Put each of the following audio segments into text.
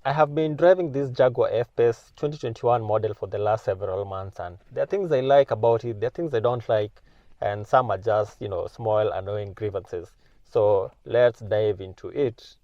I have been driving this Jaguar F-Pace 2021 model for the last several months, and there are things I like about it, there are things I don't like, and some are just, small annoying grievances. So let's dive into it.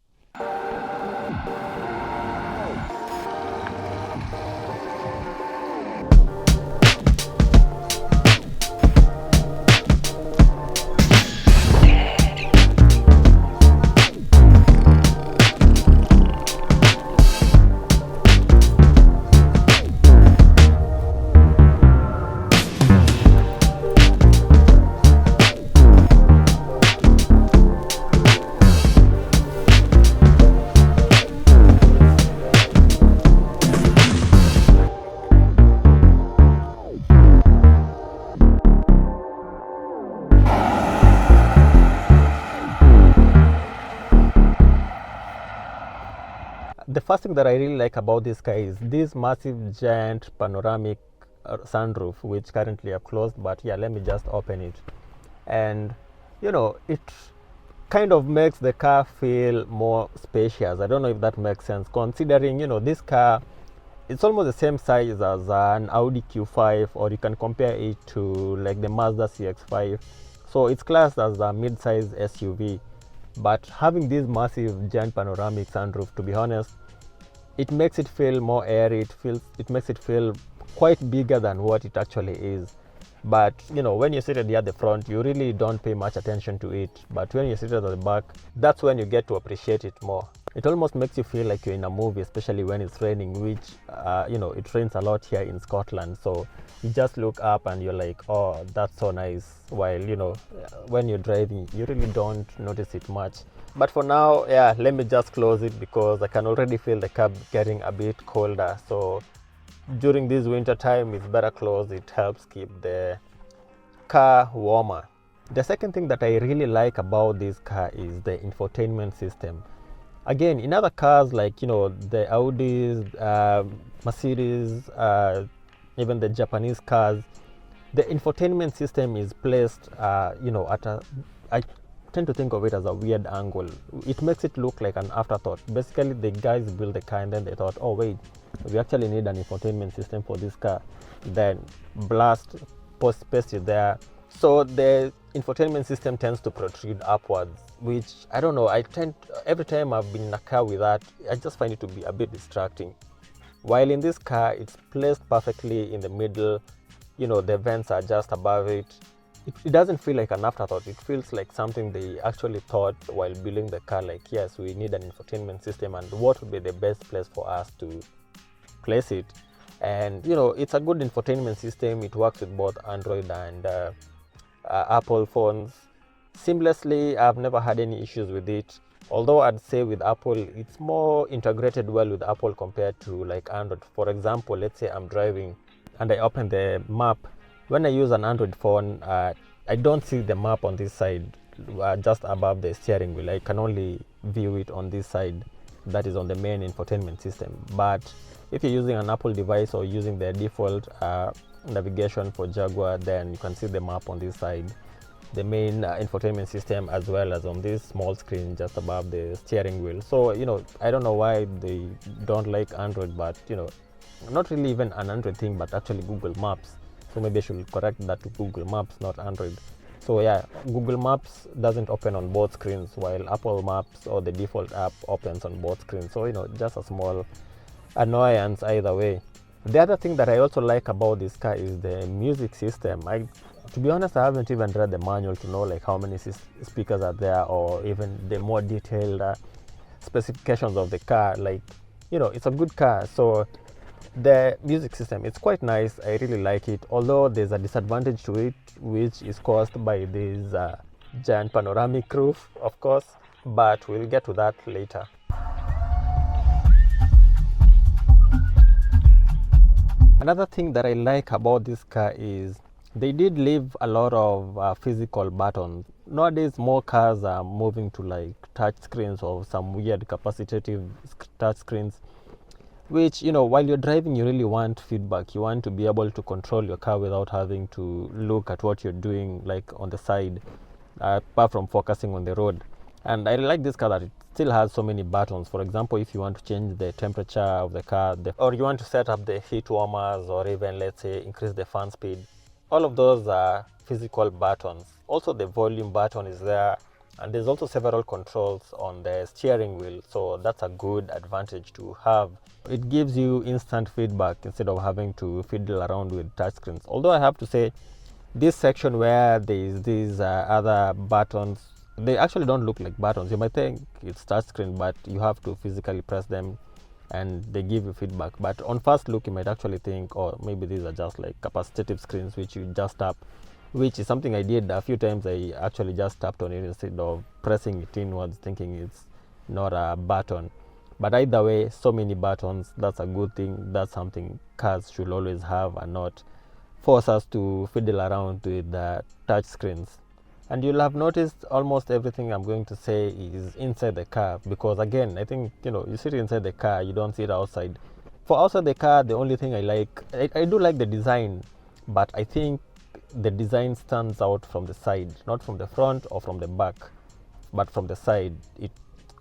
The first thing that I really like about this car is this massive giant panoramic sunroof, which currently I've closed, but yeah, let me just open it. And it kind of makes the car feel more spacious. I don't know if that makes sense, considering this car, it's almost the same size as an Audi Q5, or you can compare it to like the Mazda CX5. So it's classed as a mid-size SUV, but having this massive giant panoramic sunroof, to be honest, it makes it feel more airy. It makes it feel quite bigger than what it actually is. But when you're seated at the front, you really don't pay much attention to it. But when you're seated at the back, that's when you get to appreciate it more. It almost makes you feel like you're in a movie, especially when it's raining, which it rains a lot here in Scotland. So you just look up and you're like, oh, that's so nice. While when you're driving, you really don't notice it much. But for now, yeah, let me just close it because I can already feel the cab getting a bit colder. So during this winter time, it's better closed. It helps keep the car warmer. The second thing that I really like about this car is the infotainment system. Again, in other cars like the Audis, Mercedes, even the Japanese cars, the infotainment system is placed at I tend to think of it as a weird angle. It makes it look like an afterthought. Basically, the guys built the car and then they thought, oh wait, we actually need an infotainment system for this car. Then blast, paste it there. So the infotainment system tends to protrude upwards, which I don't know. Every time I've been in a car with that, I just find it to be a bit distracting. While in this car, it's placed perfectly in the middle. The vents are just above it. It doesn't feel like an afterthought. It feels like something they actually thought while building the car, like, yes, we need an infotainment system, and what would be the best place for us to place it. And it's a good infotainment system. It works with both Android and Apple phones seamlessly. I've never had any issues with it, although I'd say with Apple, it's more integrated well with Apple compared to like Android. For example, let's say I'm driving and I open the map. When I use an Android phone, I don't see the map on this side, just above the steering wheel. I can only view it on this side, that is on the main infotainment system. But if you're using an Apple device or using the default navigation for Jaguar, then you can see the map on this side, the main infotainment system, as well as on this small screen just above the steering wheel. So I don't know why they don't like Android, but not really even an Android thing, but actually Google Maps. So maybe I should correct that to Google Maps, not Android. So yeah, Google Maps doesn't open on both screens, while Apple Maps or the default app opens on both screens. So just a small annoyance either way. The other thing that I also like about this car is the music system. To be honest, I haven't even read the manual to know like how many speakers are there, or even the more detailed specifications of the car. Like it's a good car. So the music system, it's quite nice. I really like it, although there's a disadvantage to it, which is caused by this giant panoramic roof, of course, but we'll get to that later. Another thing that I like about this car is they did leave a lot of physical buttons. Nowadays, more cars are moving to like touch screens or some weird capacitive touch screens, which while you're driving, you really want feedback. You want to be able to control your car without having to look at what you're doing like on the side, apart from focusing on the road. And I like this car that it still has so many buttons. For example, if you want to change the temperature of the car, or you want to set up the heat warmers, or even, let's say, increase the fan speed, all of those are physical buttons. Also, the volume button is there, and there's also several controls on the steering wheel, so that's a good advantage to have. It gives you instant feedback instead of having to fiddle around with touchscreens. Although I have to say, this section where there's these other buttons, they actually don't look like buttons. You might think it's touchscreen, but you have to physically press them and they give you feedback. But on first look, you might actually think, oh, maybe these are just like capacitive screens which you just tap, which is something I did a few times. I actually just tapped on it instead of pressing it inwards, thinking it's not a button. But either way, so many buttons, that's a good thing. That's something cars should always have and not force us to fiddle around with the touch screens. And you'll have noticed almost everything I'm going to say is inside the car, because again, I think, you sit inside the car, you don't see it outside. For outside the car, the only thing I do like the design, but I think the design stands out from the side, not from the front or from the back, but from the side. It's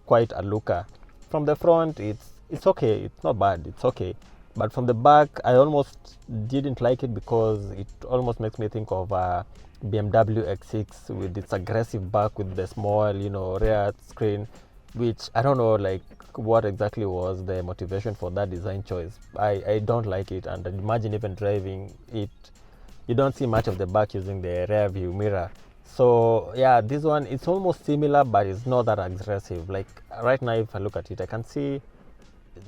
quite a looker. From the front, it's okay, it's not bad, it's okay. But from the back, I almost didn't like it because it almost makes me think of a BMW X6 with its aggressive back with the small, rear screen, which I don't know, like, what exactly was the motivation for that design choice. I don't like it, and imagine even driving it, you don't see much of the back using the rear view mirror. So yeah, this one, it's almost similar, but it's not that aggressive. Like right now, if I look at it, I can see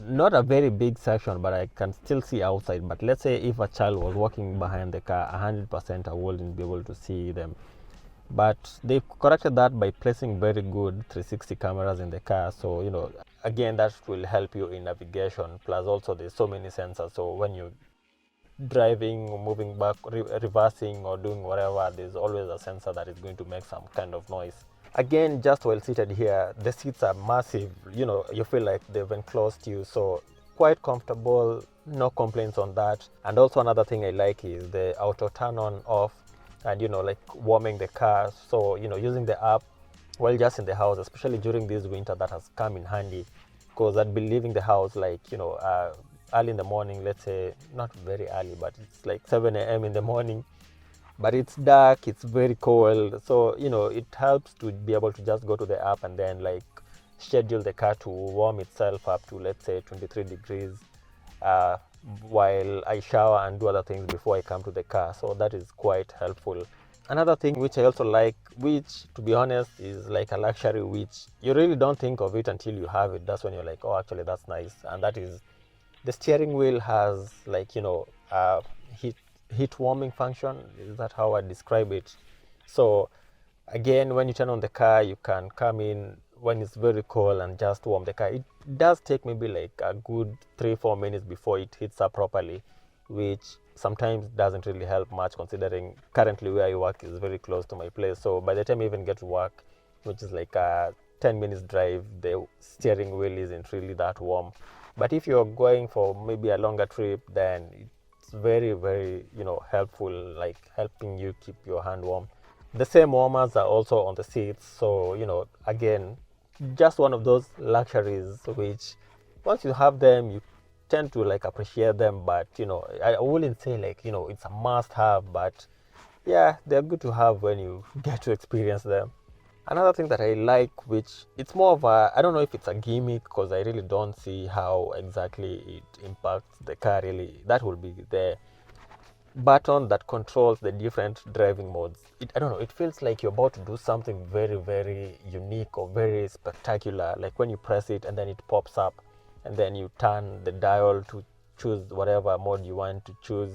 not a very big section, but I can still see outside. But let's say if a child was walking behind the car, 100% I wouldn't be able to see them. But they corrected that by placing very good 360 cameras in the car. So, again, that will help you in navigation. Plus also there's so many sensors. So when you're driving, moving back, reversing, or doing whatever, there's always a sensor that is going to make some kind of noise. Again, just while seated here, the seats are massive. You feel like they've enclosed you, so quite comfortable, no complaints on that. And also another thing I like is the auto turn on off, and like warming the car. So using the app while just in the house, especially during this winter, that has come in handy, because I'd be leaving the house like early in the morning, let's say not very early, but it's like 7 a.m. in the morning, but it's dark, it's very cold. So it helps to be able to just go to the app and then like schedule the car to warm itself up to, let's say, 23 degrees while I shower and do other things before I come to the car. So that is quite helpful. Another thing which I also like, which to be honest is like a luxury, which you really don't think of it until you have it. That's when you're like, oh, actually that's nice. And that is the steering wheel has like heat warming function. Is that how I describe it? So again, when you turn on the car, you can come in when it's very cold and just warm the car. It does take maybe like a good 3-4 minutes before it heats up properly, which sometimes doesn't really help much, considering currently where I work is very close to my place. So by the time I even get to work, which is like a 10 minutes drive, the steering wheel isn't really that warm. But if you're going for maybe a longer trip, then it's very, very helpful, like helping you keep your hand warm. The same warmers are also on the seats. So again, just one of those luxuries which once you have them, you tend to like appreciate them. But I wouldn't say like it's a must have, but yeah, they're good to have when you get to experience them. Another thing that I like, which it's more of I don't know if it's a gimmick, because I really don't see how exactly it impacts the car really. That will be the button that controls the different driving modes. I don't know, it feels like you're about to do something very, very unique or very spectacular. Like when you press it and then it pops up, and then you turn the dial to choose whatever mode you want to choose.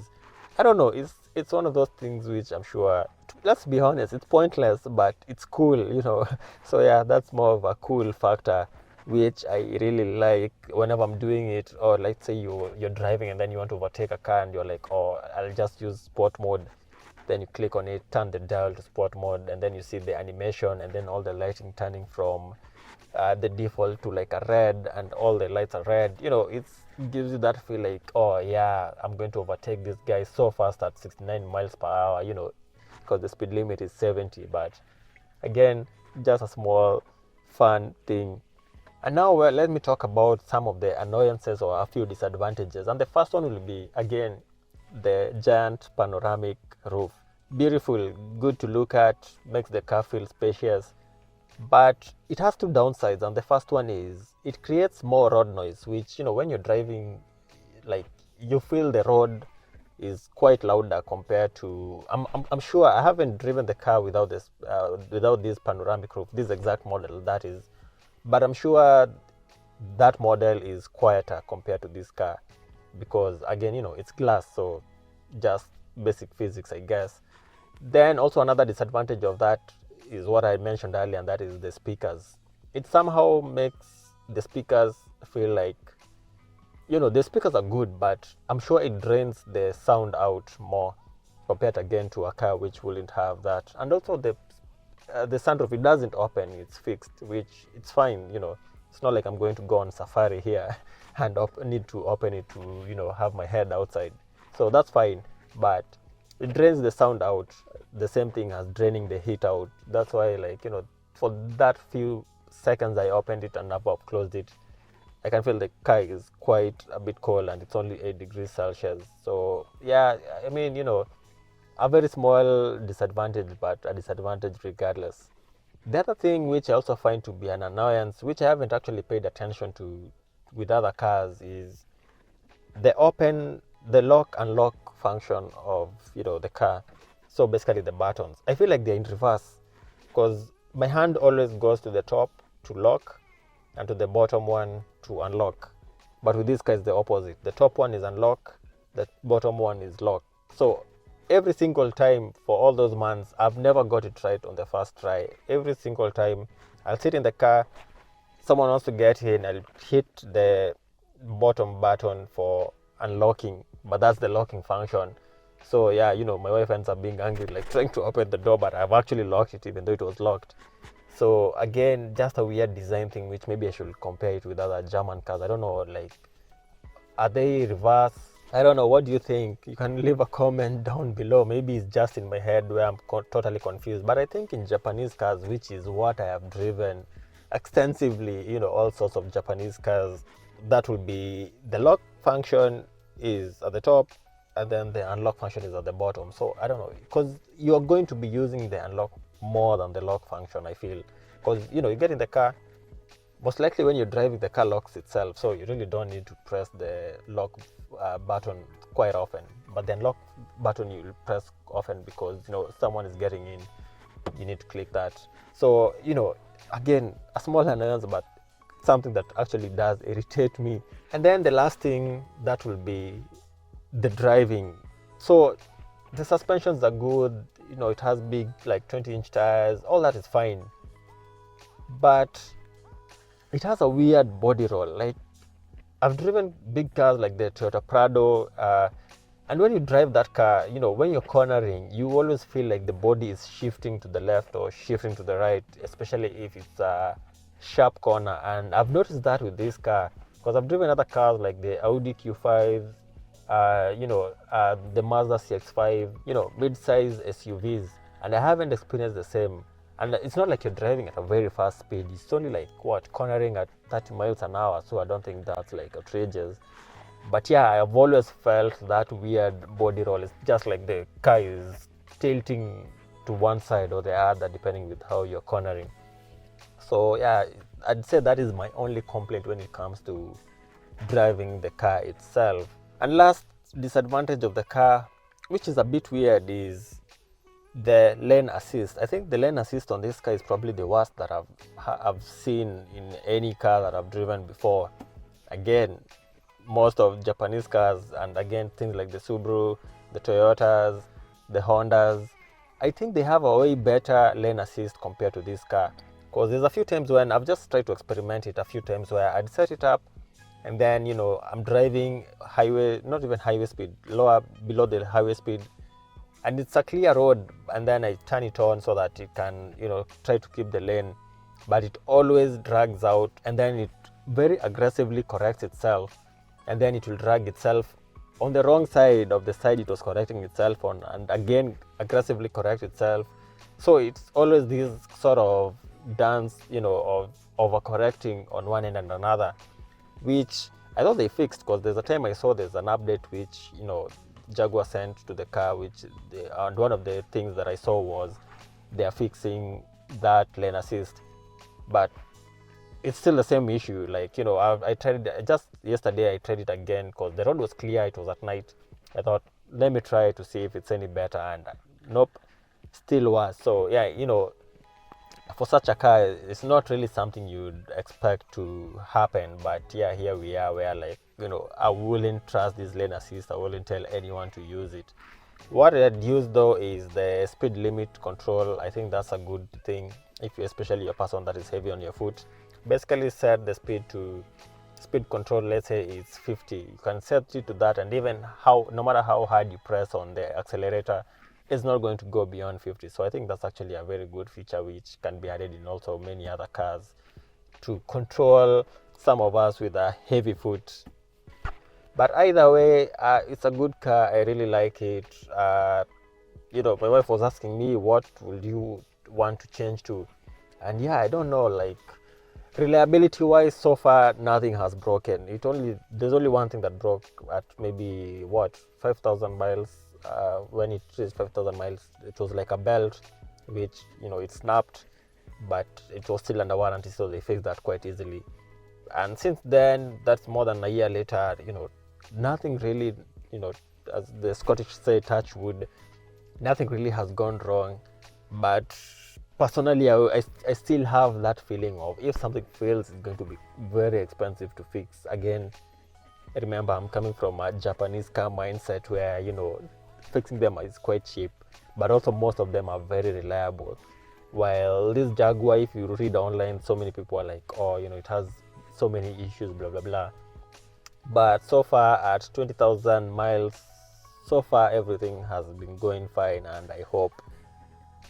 I don't know, it's one of those things which I'm sure, let's be honest, it's pointless, but it's cool. So yeah, that's more of a cool factor which I really like whenever I'm doing it. Or let's say you're driving and then you want to overtake a car and you're like, oh, I'll just use sport mode. Then you click on it, turn the dial to sport mode, and then you see the animation and then all the lighting turning from the default to like a red, and all the lights are red. It gives you that feel like, oh yeah, I'm going to overtake this guy so fast at 69 miles per hour, because the speed limit is 70. But again, just a small fun thing. And now, well, let me talk about some of the annoyances or a few disadvantages. And the first one will be, again, the giant panoramic roof. Beautiful, good to look at, makes the car feel spacious, but it has two downsides. And the first one is it creates more road noise, which, when you're driving, like, you feel the road is quite louder compared to. I'm sure I haven't driven the car without this panoramic roof, this exact model that is, but I'm sure that model is quieter compared to this car because, again, it's glass, so just basic physics, I guess. Then also another disadvantage of that is what I mentioned earlier, and that is the speakers. It somehow makes the speakers feel like, the speakers are good, but I'm sure it drains the sound out more compared again to a car which wouldn't have that. And also the sunroof, it doesn't open, it's fixed, which it's fine. It's not like I'm going to go on safari here and need to open it to have my head outside, so that's fine, but it drains the sound out, the same thing as draining the heat out. That's why, like, for that few seconds I opened it and above closed it, I can feel the car is quite a bit cold, and it's only 8 degrees Celsius. So yeah, I mean, a very small disadvantage, but a disadvantage regardless. The other thing which I also find to be an annoyance, which I haven't actually paid attention to with other cars, is the lock unlock function of the car. So basically the buttons, I feel like they're in reverse, because my hand always goes to the top to lock and to the bottom one to unlock, but with this car it's the opposite. The top one is unlock, the bottom one is lock. So every single time for all those months, I've never got it right on the first try. Every single time I'll sit in the car, someone wants to get in, I'll hit the bottom button for unlocking, but that's the locking function. So yeah, my wife ends up being angry, like trying to open the door, but I've actually locked it even though it was locked. So again, just a weird design thing, which maybe I should compare it with other German cars. I don't know, like, are they reverse? I don't know. What do you think? You can leave a comment down below. Maybe it's just in my head where I'm totally confused. But I think in Japanese cars, which is what I have driven extensively, all sorts of Japanese cars, that will be the lock function is at the top, and then the unlock function is at the bottom. So I don't know, because you're going to be using the unlock more than the lock function, I feel, because you get in the car, most likely when you're driving, the car locks itself, so you really don't need to press the lock button quite often. But the unlock button you'll press often because someone is getting in, you need to click that. So again, a small annoyance, but something that actually does irritate me. And then the last thing, that will be the driving. So the suspensions are good, it has big, like 20-inch tires, all that is fine, but it has a weird body roll. Like, I've driven big cars like the Toyota Prado, and when you drive that car, when you're cornering, you always feel like the body is shifting to the left or shifting to the right, especially if it's a sharp corner. And I've noticed that with this car, because I've driven other cars like the Audi Q5, the Mazda CX-5, mid-size SUVs, and I haven't experienced the same. And it's not like you're driving at a very fast speed. It's only like, cornering at 30 miles an hour, so I don't think that's like outrageous. But yeah, I've always felt that weird body roll. It's just like the car is tilting to one side or the other, depending with how you're cornering. So yeah, I'd say that is my only complaint when it comes to driving the car itself. And last disadvantage of the car, which is a bit weird, is the lane assist. I think the lane assist on this car is probably the worst that I've seen in any car that I've driven before. Again, most of Japanese cars, and again, things like the Subaru, the Toyotas, the Hondas, I think they have a way better lane assist compared to this car. Because there's a few times when I've just tried to experiment it, a few times where I'd set it up, and then I'm driving highway, not even highway speed, below the highway speed, and it's a clear road, and then I turn it on so that it can try to keep the lane, but it always drags out, and then it very aggressively corrects itself, and then it will drag itself on the wrong side of the side it was correcting itself on, and again aggressively correct itself. So it's always this sort of dance, of overcorrecting on one end and another, which I thought they fixed, because there's a time I saw there's an update which Jaguar sent to the car, which and one of the things that I saw was they are fixing that lane assist, but it's still the same issue. Like, I tried it just yesterday. I tried it again because the road was clear. It was at night. I thought, let me try to see if it's any better, and nope, still was. So yeah, for such a car, it's not really something you'd expect to happen. But yeah, here we are, where, like, I wouldn't trust this lane assist. I wouldn't tell anyone to use it. What I'd use though is the speed limit control. I think that's a good thing if you, especially a person that is heavy on your foot. Basically set the speed control, let's say it's 50. You can set it to that, and even no matter how hard you press on the accelerator, it's not going to go beyond 50. So I think that's actually a very good feature which can be added in also many other cars to control some of us with a heavy foot. But either way, it's a good car. I really like it. My wife was asking me, what would you want to change to? And yeah, I don't know, like, reliability wise, so far nothing has broken. There's only one thing that broke at maybe 5,000 miles. When it reached 5,000 miles, it was like a belt which it snapped, but it was still under warranty, so they fixed that quite easily. And since then, that's more than a year later, nothing really, as the Scottish say, touch wood, nothing really has gone wrong. But personally, I still have that feeling of, if something fails, it's going to be very expensive to fix. Again, remember, I'm coming from a Japanese car mindset where, fixing them is quite cheap, but also most of them are very reliable. While this Jaguar, if you read online, so many people are like, oh, it has so many issues, blah, blah, blah. But so far, at 20,000 miles, so far everything has been going fine, and I hope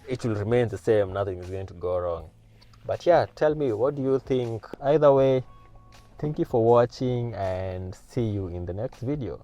it will remain the same. Nothing is going to go wrong. But yeah, tell me, what do you think? Either way, thank you for watching, and see you in the next video.